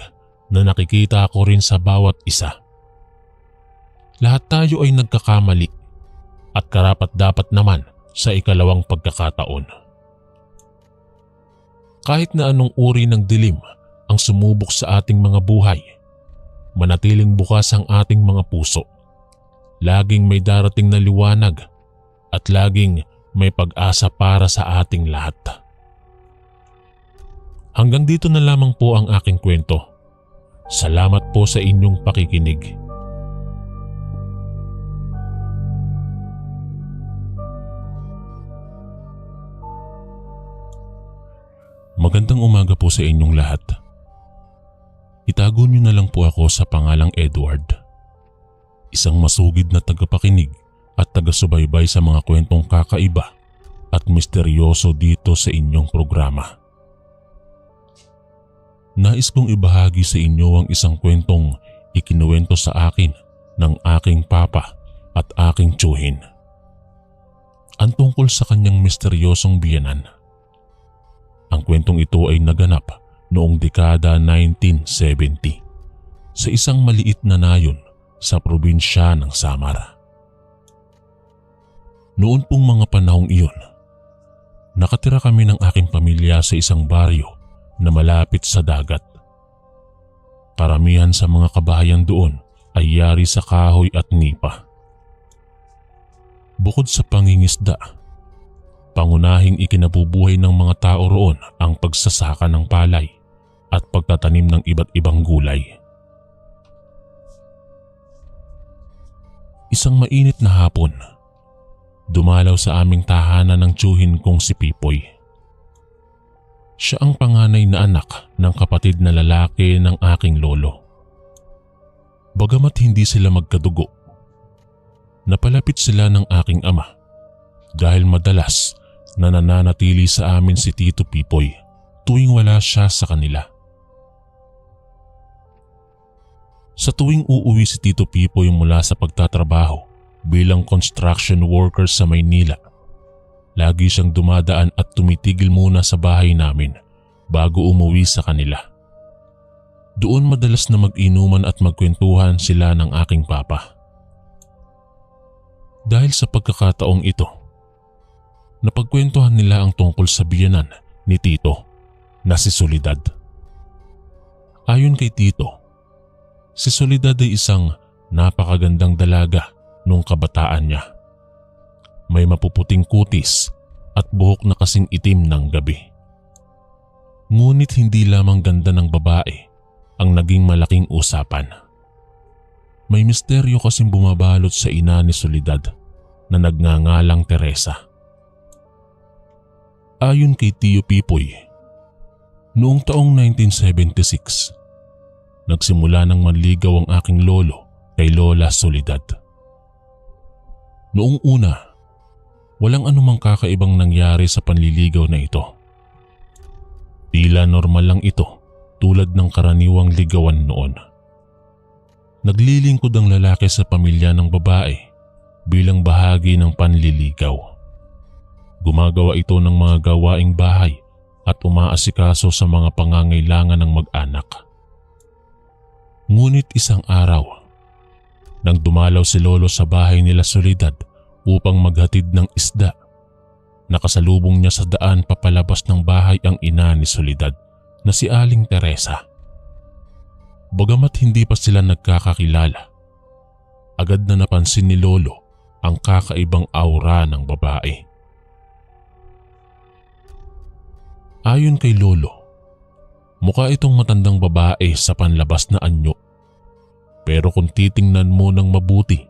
Speaker 1: na nakikita ko rin sa bawat isa. Lahat tayo ay nagkakamali at karapat-dapat naman sa ikalawang pagkakataon. Kahit na anong uri ng dilim ang sumubok sa ating mga buhay, manatiling bukas ang ating mga puso. Laging may darating na liwanag at laging may pag-asa para sa ating lahat. Hanggang dito na lamang po ang aking kwento. Salamat po sa inyong pakikinig. Magandang umaga po sa inyong lahat. Itago niyo na lang po ako sa pangalang Edward. Isang masugid na tagapakinig at taga-subaybay sa mga kwentong kakaiba at misteryoso dito sa inyong programa. Nais kong ibahagi sa inyo ang isang kwentong ikinuwento sa akin ng aking papa at aking tiyuhin. Ang tungkol sa kanyang misteryosong biyenan. Ang kwentong ito ay naganap noong dekada 1970 sa isang maliit na nayon sa probinsya ng Samar. Noon pong mga panahong iyon, nakatira kami ng aking pamilya sa isang baryo na malapit sa dagat. Karamihan sa mga kabahayan doon ay yari sa kahoy at nipa. Bukod sa pangingisda, pangunahing ikinabubuhay ng mga tao roon ang pagsasaka ng palay at pagtatanim ng iba't ibang gulay. Isang mainit na hapon, dumalaw sa aming tahanan ng tiyuhin kong si Pipoy. Siya ang panganay na anak ng kapatid na lalaki ng aking lolo. Bagamat hindi sila magkadugo, napalapit sila ng aking ama dahil madalas na nananatili sa amin si Tito Pipoy tuwing wala siya sa kanila. Sa tuwing uuwi si Tito Pipoy mula sa pagtatrabaho bilang construction worker sa Maynila, lagi siyang dumadaan at tumitigil muna sa bahay namin bago umuwi sa kanila. Doon madalas na mag-inuman at magkwentuhan sila ng aking papa. Dahil sa pagkakataong ito, napagkwentuhan nila ang tungkol sa biyenan ni Tito na si Soledad. Ayon kay Tito, si Soledad ay isang napakagandang dalaga nung kabataan niya. May mapuputing kutis at buhok na kasing itim ng gabi. Ngunit hindi lamang ganda ng babae ang naging malaking usapan. May misteryo kasing bumabalot sa ina ni Soledad na nagngangalang Teresa. Ayon kay Tio Pipoy, noong taong 1976, nagsimula ng manligaw ang aking lolo kay Lola Soledad. Noong una, walang anumang kakaibang nangyari sa panliligaw na ito. Tila normal lang ito tulad ng karaniwang ligawan noon. Naglilingkod ang lalaki sa pamilya ng babae bilang bahagi ng panliligaw. Gumagawa ito ng mga gawaing bahay at umaasikaso sa mga pangangailangan ng mag-anak. Ngunit isang araw, nang dumalaw si Lolo sa bahay nila Soledad upang maghatid ng isda, nakasalubong niya sa daan papalabas ng bahay ang ina ni Soledad na si Aling Teresa. Bagamat hindi pa sila nagkakakilala, agad na napansin ni Lolo ang kakaibang aura ng babae. Ayon kay Lolo, mukha itong matandang babae sa panlabas na anyo. Pero kung titingnan mo ng mabuti,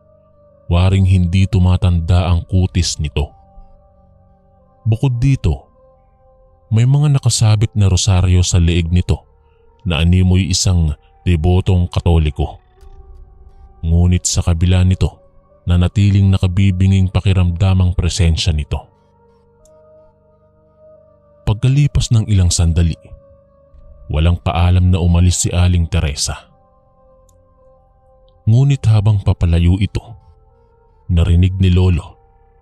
Speaker 1: waring hindi tumatanda ang kutis nito. Bukod dito, may mga nakasabit na rosaryo sa leeg nito na animoy isang debotong Katoliko. Ngunit sa kabila nito na natiling nakabibinging pakiramdamang presensya nito. Pagkalipas ng ilang sandali, walang paalam na umalis si Aling Teresa. Ngunit habang papalayo ito, narinig ni Lolo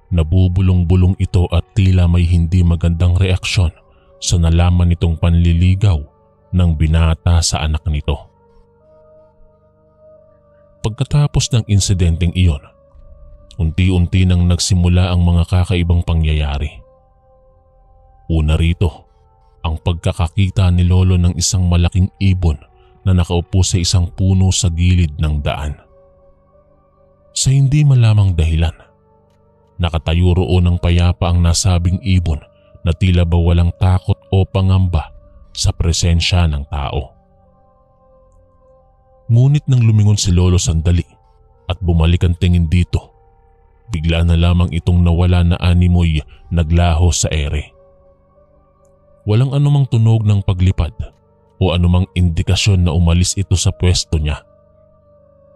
Speaker 1: na bubulong-bulong ito at tila may hindi magandang reaksyon sa nalaman nitong panliligaw ng binata sa anak nito. Pagkatapos ng insidenteng iyon, unti-unti nang nagsimula ang mga kakaibang pangyayari. Una rito, ang pagkakakita ni Lolo ng isang malaking ibon na nakaupo sa isang puno sa gilid ng daan. Sa hindi malamang dahilan, nakatayo roon ng payapa ang nasabing ibon na tila ba walang takot o pangamba sa presensya ng tao. Ngunit nang lumingon si Lolo sandali at bumalik ang tingin dito, bigla na lamang itong nawala na animoy naglaho sa ere. Walang anumang tunog ng paglipad o anumang indikasyon na umalis ito sa pwesto niya.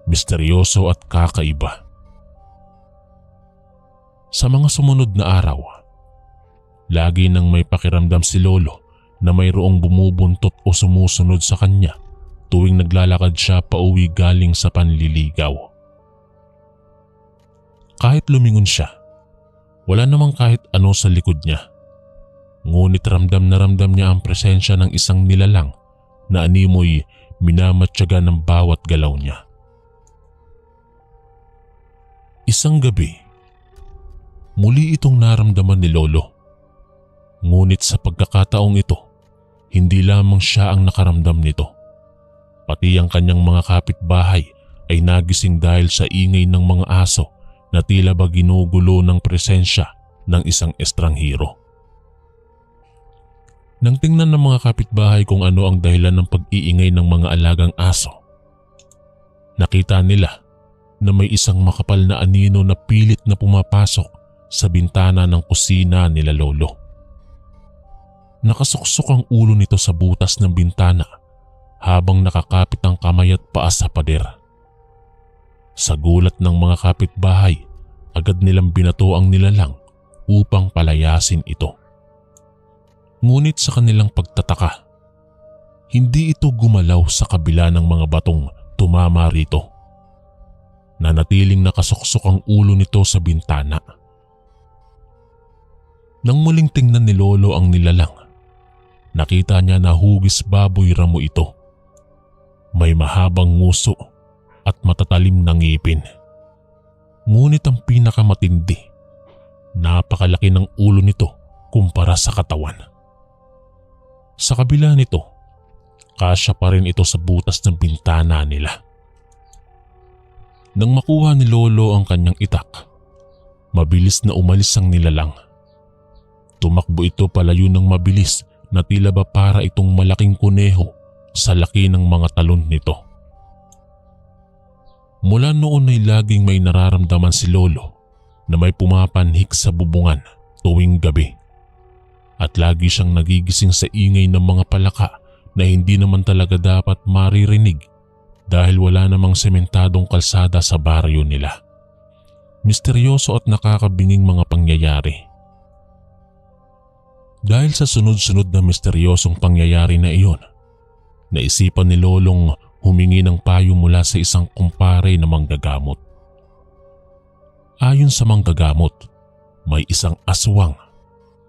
Speaker 1: Misteryoso at kakaiba. Sa mga sumunod na araw, lagi nang may pakiramdam si Lolo na mayroong bumubuntot o sumusunod sa kanya tuwing naglalakad siya pauwi galing sa panliligaw. Kahit lumingon siya, wala namang kahit ano sa likod niya. Ngunit ramdam na ramdam niya ang presensya ng isang nilalang na animoy minamatyaga ng bawat galaw niya. Isang gabi, muli itong naramdaman ni Lolo. Ngunit sa pagkakataong ito, hindi lamang siya ang nakaramdam nito. Pati ang kanyang mga kapitbahay ay nagising dahil sa ingay ng mga aso na tila ba ginugulo ng presensya ng isang estranghero. Nang tingnan ng mga kapitbahay kung ano ang dahilan ng pag-iingay ng mga alagang aso, nakita nila na may isang makapal na anino na pilit na pumapasok sa bintana ng kusina nila Lolo. Nakasuksok ang ulo nito sa butas ng bintana habang nakakapit ang kamay at paa sa pader. Sa gulat ng mga kapitbahay, agad nilang binato ang nilalang upang palayasin ito. Ngunit sa kanilang pagtataka, hindi ito gumalaw sa kabila ng mga batong tumama rito. Nanatiling nakasuksok ang ulo nito sa bintana. Nang muling tingnan ni Lolo ang nilalang, nakita niya na hugis baboy ramo ito. May mahabang nguso at matatalim na ngipin. Ngunit ang pinakamatindi, napakalaki ng ulo nito kumpara sa katawan. Sa kabila nito, kasya pa rin ito sa butas ng bintana nila. Nang makuha ni Lolo ang kanyang itak, mabilis na umalis ang nilalang. Tumakbo ito palayo ng mabilis na tila ba para itong malaking kuneho sa laki ng mga talon nito. Mula noon ay laging may nararamdaman si Lolo na may pumapanhik sa bubungan tuwing gabi. At lagi siyang nagigising sa ingay ng mga palaka na hindi naman talaga dapat maririnig dahil wala namang sementadong kalsada sa baryo nila. Misteryoso at nakakabinging mga pangyayari. Dahil sa sunod-sunod na misteryosong pangyayari na iyon, naisipan ni Lolong humingi ng payo mula sa isang kumpare na manggagamot. Ayon sa manggagamot, may isang aswang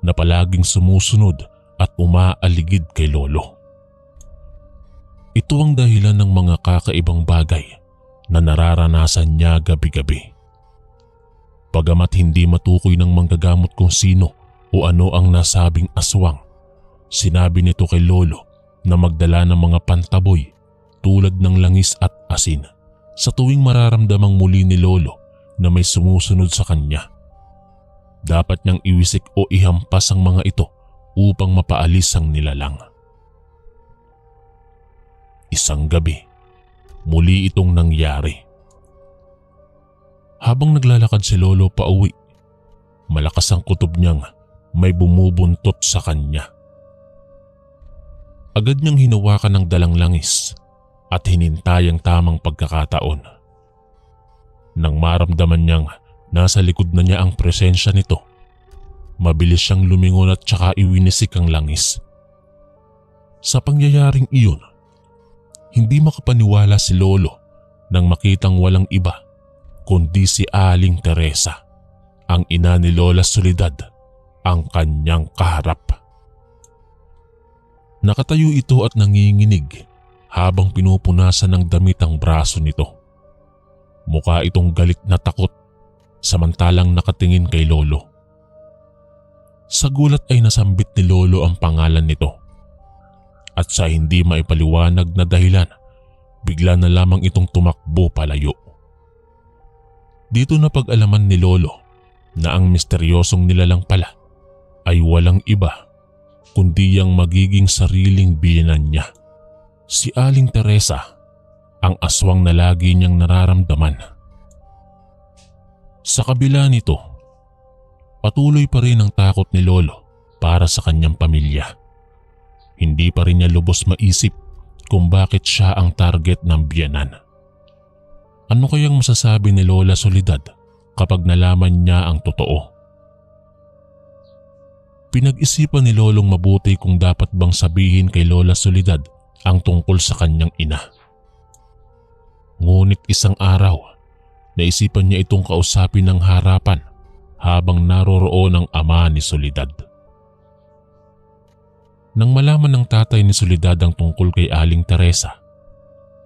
Speaker 1: na palaging sumusunod at umaaligid kay Lolo. Ito ang dahilan ng mga kakaibang bagay na nararanasan niya gabi-gabi. Bagamat hindi matukoy ng manggagamot kung sino o ano ang nasabing aswang, sinabi nito kay Lolo na magdala ng mga pantaboy tulad ng langis at asin sa tuwing mararamdamang muli ni Lolo na may sumusunod sa kanya. Dapat niyang iwisik o ihampas ang mga ito upang mapaalis ang nilalang. Isang gabi, muli itong nangyari. Habang naglalakad si Lolo pauwi, malakas ang kutob niyang may bumubuntot sa kanya. Agad niyang hinawakan ng dalang langis at hinintay ang tamang pagkakataon. Nang maramdaman niyang nasa likod na niya ang presensya nito, mabilis siyang lumingon at tsaka iwinisik ang langis. Sa pangyayaring iyon, hindi makapaniwala si Lolo nang makitang walang iba kundi si Aling Teresa, ang ina ni Lola Soledad, ang kanyang kaharap. Nakatayo ito at nanginginig habang pinupunasan ng damit ang braso nito. Mukha itong galit na takot samantalang nakatingin kay Lolo. Sa gulat ay nasambit ni Lolo ang pangalan nito. At sa hindi maipaliwanag na dahilan, bigla na lamang itong tumakbo palayo. Dito na pag-alaman ni Lolo na ang misteryosong nilalang pala ay walang iba kundi ang magiging sariling biyenan niya, si Aling Teresa, ang aswang na lagi niyang nararamdaman. Sa kabila nito, patuloy pa rin ang takot ni Lolo para sa kanyang pamilya. Hindi pa rin niya lubos maisip kung bakit siya ang target ng biyenan. Ano kayang masasabi ni Lola Soledad kapag nalaman niya ang totoo? Pinag-isipan ni Lolong mabuti kung dapat bang sabihin kay Lola Soledad ang tungkol sa kanyang ina. Ngunit isang araw, naisipan niya itong kausapin ng harapan habang naroroon ang ama ni Soledad. Nang malaman ng tatay ni Soledad ang tungkol kay Aling Teresa,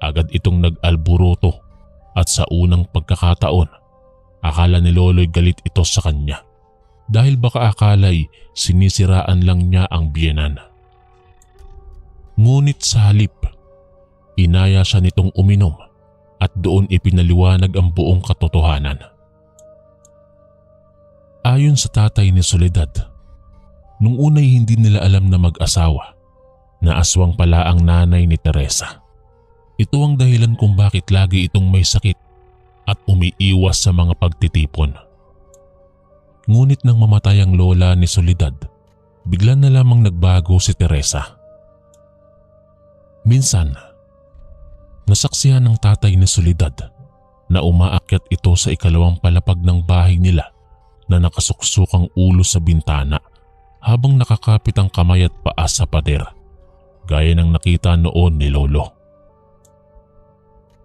Speaker 1: agad itong nag-alburuto at sa unang pagkakataon, akala ni Lolo'y galit ito sa kanya dahil baka akala'y sinisiraan lang niya ang biyenan. Ngunit sa halip, inaya siya nitong uminom at doon ipinaliwanag ang buong katotohanan. Ayon sa tatay ni Soledad, nung unay hindi nila alam na mag-asawa na aswang pala ang nanay ni Teresa. Ito ang dahilan kung bakit lagi itong may sakit at umiiwas sa mga pagtitipon. Ngunit nang mamatay ang lola ni Soledad, bigla na lamang nagbago si Teresa. Minsan, nasaksihan ng tatay ni Soledad na umaakyat ito sa ikalawang palapag ng bahay nila na nakasuksukang ulo sa bintana habang nakakapit ang kamay at paa sa pader, gaya ng nakita noon ni Lolo.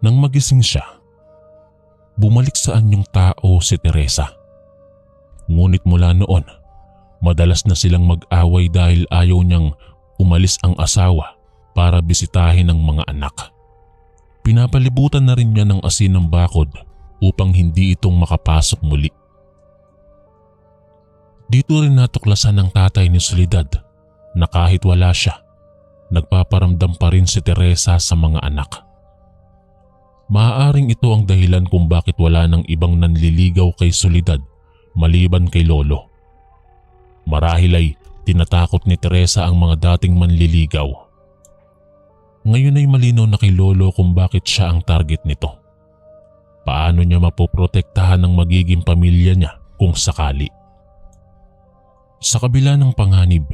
Speaker 1: Nang magising siya, bumalik sa anyong tao si Teresa. Ngunit mula noon, madalas na silang mag-away dahil ayaw niyang umalis ang asawa para bisitahin ang mga anak. Pinapalibutan na rin niya ng asin ng bakod upang hindi itong makapasok muli. Dito rin natuklasan ng tatay ni Soledad na kahit wala siya, nagpaparamdam pa rin si Teresa sa mga anak. Maaaring ito ang dahilan kung bakit wala nang ibang nanliligaw kay Soledad maliban kay Lolo. Marahil ay tinatakot ni Teresa ang mga dating manliligaw. Ngayon ay malinaw na kay Lolo kung bakit siya ang target nito. Paano niya mapoprotektahan ang magiging pamilya niya kung sakali? Sa kabila ng panganib,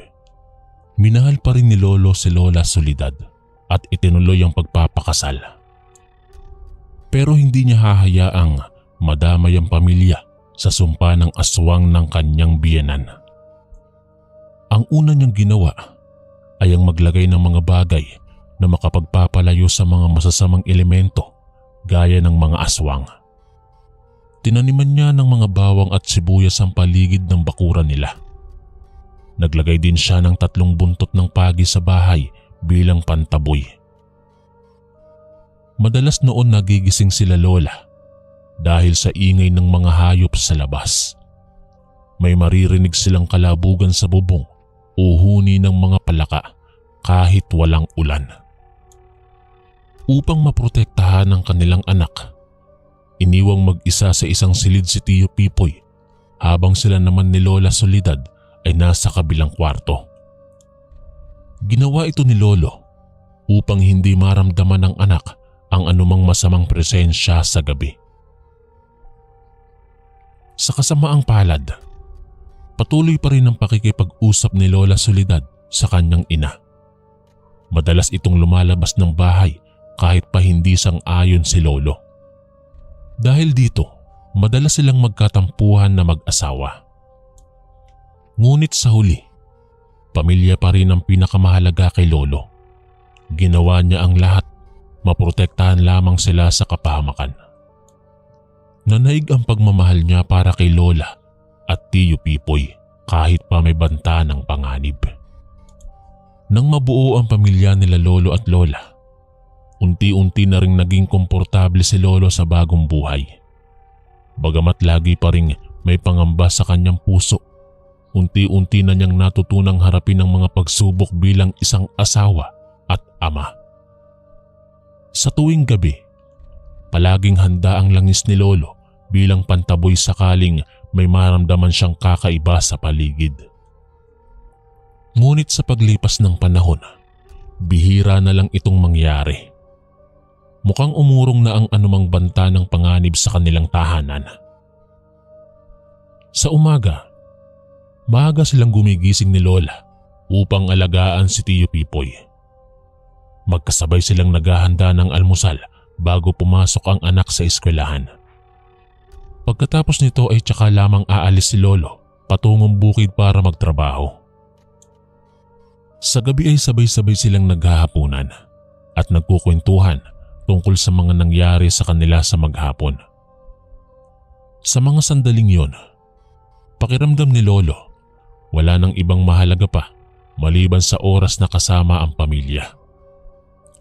Speaker 1: minahal pa rin ni Lolo si Lola Soledad at itinuloy ang pagpapakasal. Pero hindi niya hahayaang madamay ang pamilya sa sumpa ng aswang ng kanyang biyenan. Ang una niyang ginawa ay ang maglagay ng mga bagay na makapagpapalayo sa mga masasamang elemento gaya ng mga aswang. Tinaniman niya ng mga bawang at sibuyas ang paligid ng bakuran nila. Naglagay din siya ng 3 buntot ng pagi sa bahay bilang pantaboy. Madalas noon nagigising sila Lola dahil sa ingay ng mga hayop sa labas. May maririnig silang kalabugan sa bubong o huni ng mga palaka kahit walang ulan. Upang maprotektahan ang kanilang anak, iniwang mag-isa sa isang silid si Tio Pipoy habang sila naman ni Lola Soledad ay nasa kabilang kwarto. Ginawa ito ni Lolo upang hindi maramdaman ng anak ang anumang masamang presensya sa gabi. Sa kasamaang palad, patuloy pa rin ang pakikipag-usap ni Lola Soledad sa kanyang ina. Madalas itong lumalabas ng bahay kahit pa hindi sang-ayon si Lolo. Dahil dito, Madalas silang magkatampuhan na mag-asawa. Ngunit sa huli, pamilya pa rin ang pinakamahalaga kay Lolo. Ginawa niya ang lahat, maprotektahan lamang sila sa kapahamakan. Nanaig ang pagmamahal niya para kay Lola at Tiyo Pipoy kahit pa may banta ng panganib. Nang mabuo ang pamilya nila Lolo at Lola, unti-unti na ring naging komportable si Lolo sa bagong buhay. Bagamat lagi pa ring may pangamba sa kanyang puso, unti-unti na niyang natutunang harapin ang mga pagsubok bilang isang asawa at ama. Sa tuwing gabi, palaging handa ang langis ni Lolo bilang pantaboy sakaling may maramdaman siyang kakaiba sa paligid. Ngunit sa paglipas ng panahon, bihira na lang itong mangyari. Mukhang umurong na ang anumang banta ng panganib sa kanilang tahanan. Sa umaga, maaga silang gumigising ni Lola upang alagaan si Tiyo Pipoy. Magkasabay silang naghahanda ng almusal bago pumasok ang anak sa eskwelahan. Pagkatapos nito ay tsaka lamang aalis si Lolo patungong bukid para magtrabaho. Sa gabi ay sabay-sabay silang naghahapunan at nagkukwentuhan tungkol sa mga nangyari sa kanila sa maghapon. Sa mga sandaling yon, pakiramdam ni Lolo, wala nang ibang mahalaga pa maliban sa oras na kasama ang pamilya.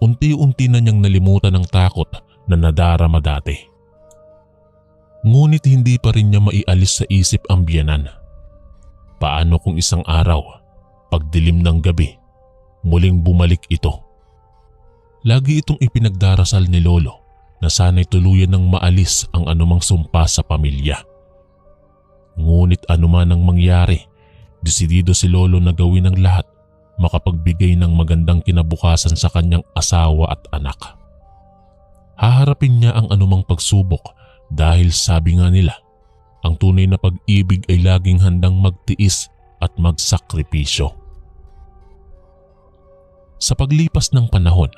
Speaker 1: Unti-unti na niyang nalimutan ang takot na nadarama dati. Ngunit hindi pa rin niya maialis sa isip ang biyenan. Paano kung isang araw, pagdilim ng gabi, muling bumalik ito? Lagi itong ipinagdarasal ni Lolo na sana'y tuluyan ng maalis ang anumang sumpa sa pamilya. Ngunit anuman ang mangyari, desidido si Lolo na gawin ang lahat makapagbigay ng magandang kinabukasan sa kanyang asawa at anak. Haharapin niya ang anumang pagsubok dahil sabi nga nila, ang tunay na pag-ibig ay laging handang magtiis at magsakripisyo. Sa paglipas ng panahon,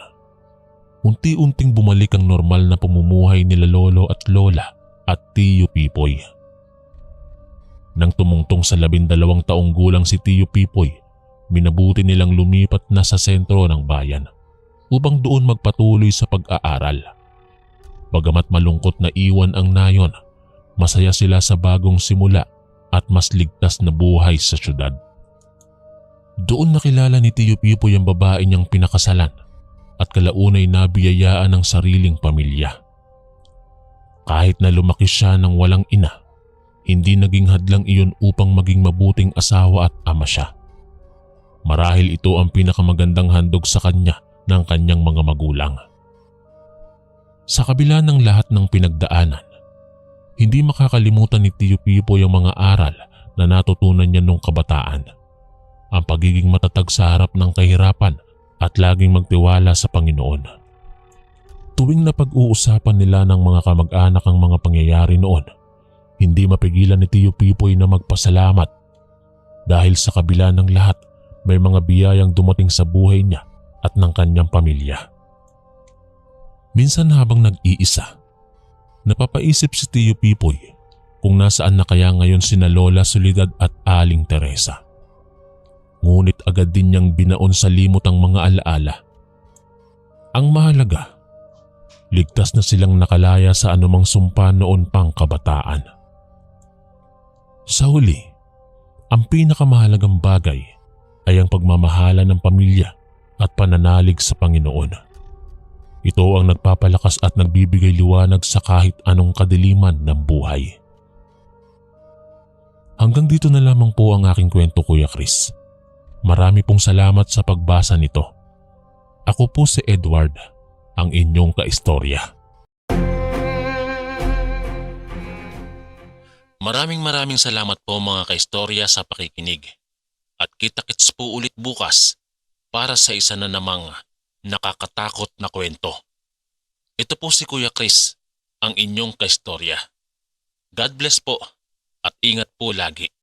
Speaker 1: unti-unting bumalik ang normal na pamumuhay nila Lolo at Lola at Tiyo Pipoy. Nang tumungtong sa 12 taong gulang si Tiyo Pipoy, minabuti nilang lumipat na sa sentro ng bayan upang doon magpatuloy sa pag-aaral. Bagamat malungkot na iwan ang nayon, masaya sila sa bagong simula at mas ligtas na buhay sa syudad. Doon nakilala ni Tiyo Pipoy ang babae niyang pinakasalan at kalaunay nabiyayaan ng sariling pamilya. Kahit na lumaki siya ng walang ina, hindi naging hadlang iyon upang maging mabuting asawa at ama siya. Marahil ito ang pinakamagandang handog sa kanya ng kanyang mga magulang. Sa kabila ng lahat ng pinagdaanan, hindi makakalimutan ni Tiyo Pipoy ang mga aral na natutunan niya nung kabataan. Ang pagiging matatag sa harap ng kahirapan at laging magtiwala sa Panginoon. Tuwing napag-uusapan nila ng mga kamag-anak ang mga pangyayari noon, hindi mapigilan ni Tiyo Pipoy na magpasalamat dahil sa kabila ng lahat may mga biyayang dumating sa buhay niya at ng kanyang pamilya. Minsan habang nag-iisa, napapaisip si Tiyo Pipoy kung nasaan na kaya ngayon sina Lola Soledad at Aling Teresa. Ngunit agad din niyang binaon sa limot ang mga alaala. Ang mahalaga, ligtas na silang nakalaya sa anumang sumpa noon pang kabataan. Sa huli, ang pinakamahalagang bagay ay ang pagmamahala ng pamilya at pananalig sa Panginoon. Ito ang nagpapalakas at nagbibigay liwanag sa kahit anong kadiliman ng buhay. Hanggang dito na lamang po ang aking kwento, Kuya Chris. Marami pong salamat sa pagbasa nito. Ako po si Edward, ang inyong kaistorya. Maraming salamat po mga kaistorya sa pakikinig. At kita-kits po ulit bukas para sa isa na namang nakakatakot na kwento. Ito po si Kuya Chris, ang inyong kaistorya. God bless po at ingat po lagi.